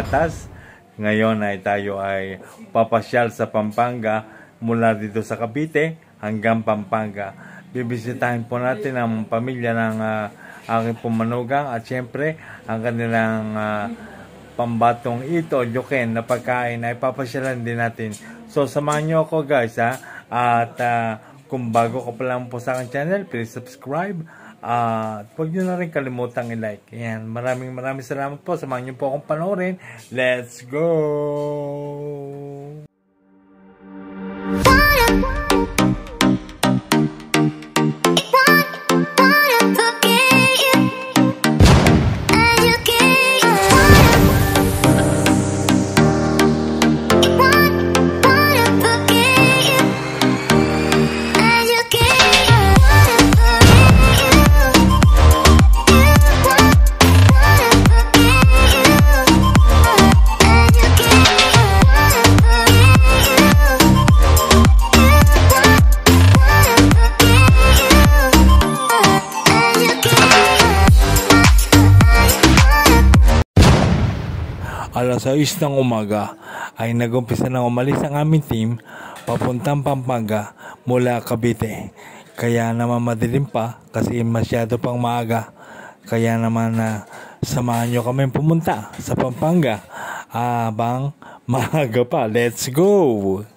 Batangas. Ngayon ay tayo ay papasyal sa Pampanga mula dito sa Cavite hanggang Pampanga. Bibisitahin po natin ang pamilya ng aking pumanugang at syempre ang kanilang pambatong ito, Joken, na pagkain ay papasyalan din natin. So samahan nyo ako guys at kung bago ka pa lang po sa aking channel, please subscribe. Huwag nyo na rin kalimutang i-like. Ayan, maraming salamat po. Samahan nyo po akong panoorin. Let's go! Alas 6 ng umaga ay nag-umpisa nang umalis ang aming team papuntang Pampanga mula Cavite. Kaya naman madilim pa kasi masyado pang maaga. Kaya naman samahan nyo kami pumunta sa Pampanga habang maaga pa. Let's go!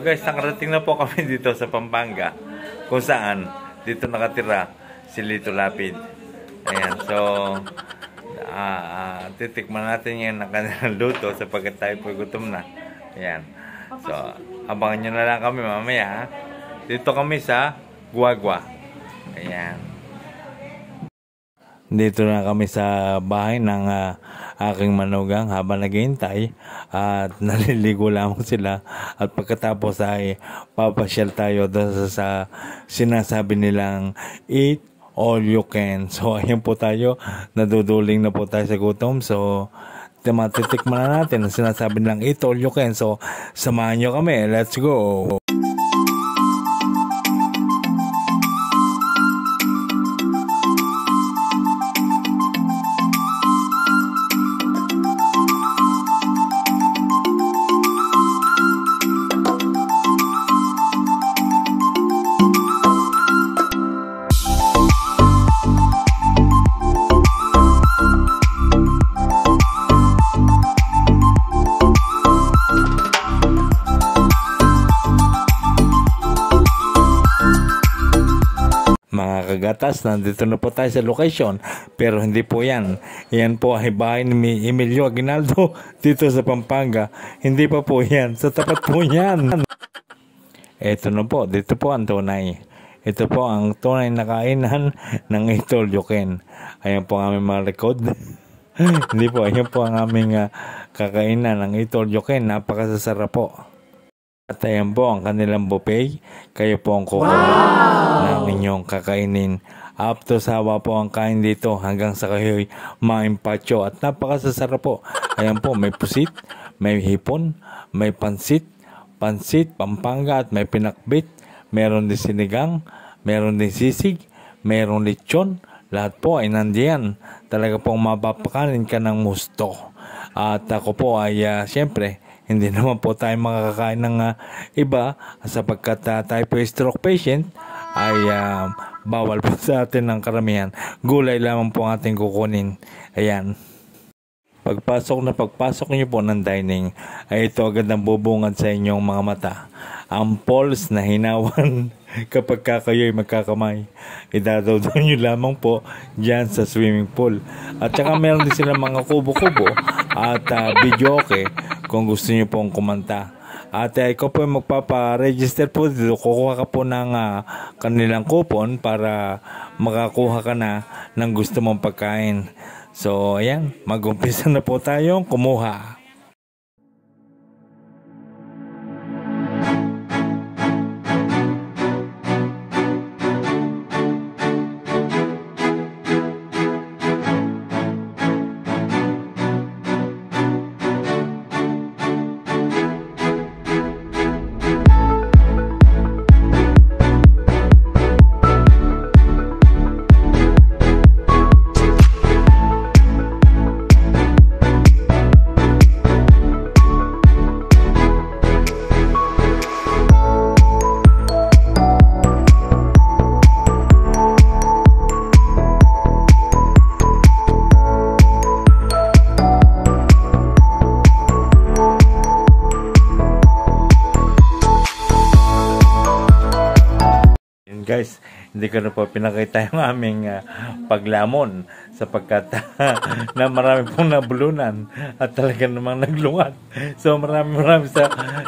guys, nakarating na po kami dito sa Pampanga, kung saan dito nakatira si Lito Lapid. Ayan, so titikman natin yan ang kanilang luto sapagkat tayo po gutom na. Ayan, so abangan nyo na lang kami mamaya, ha? Dito kami sa Guagua. Ayan, dito na kami sa bahay ng aking manugang habang naghihintay at naliligo lamang sila, at pagkatapos ay papasyal tayo doon sa sinasabi nilang eat all you can. So ayun po tayo, naduduling na po tayo sa gutom. So matitikman na natin ang sinasabi nilang eat all you can. So samahan nyo kami, let's go. Mga kagatas, nandito na po tayo sa location, pero hindi po yan. Yan po ay bahay ni Emilio Aguinaldo dito sa Pampanga. Hindi pa po yan, sa tapat po yan. Ito na po, dito po ang tunay. Ito po ang tunay na kainan ng Itol Yuken. Ayan po ang aming mga record. Hindi po, ayan po ang aming kakainan ng Itol Yuken. Napakasasarap po. At ayan po ang kanilang buffet. Kayo po ang kukuha ng inyong kakainin. Up to sawa po ang kain dito hanggang sa kayo'y maimpacho. At napakasasarap po. Ayan po, may pusit, may hipon, may pansit, Pampanga, at may pinakbit. Meron din sinigang, meron din sisig, meron lechon. Lahat po ay nandiyan. Talaga pong mapapakanin ka ng gusto. At ako po ay siyempre, hindi naman po tayo makakain ng iba sapagkat tayo po stroke patient, ay bawal po sa atin ng karamihan. Gulay lamang po ang ating kukunin. Ayan. Pagpasok niyo po ng dining, ay ito agad ang bubungad sa inyong mga mata. Ang pulse na hinawan kapag kayo'y magkakamay. Idadawdaw nyo lamang po dyan sa swimming pool. At saka meron din sila mga kubo-kubo at video okay kung gusto nyo pong kumanta. At ikaw po magpapa-register po dito. Kukuha ka po ng kanilang coupon para makakuha ka na ng gusto mong pagkain. So ayan, mag-umpisa na po tayong kumuha. Guys, hindi ko na po pinakita yung aming paglamon sapagkat na marami pong nabulunan at talaga namang naglungat. So maraming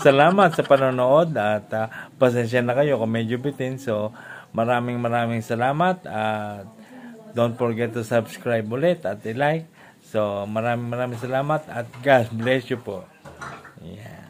salamat sa panonood at pasensya na kayo kung medyo bitin. So maraming salamat at don't forget to subscribe ulit at i-like. So maraming salamat at God bless you po. Yeah.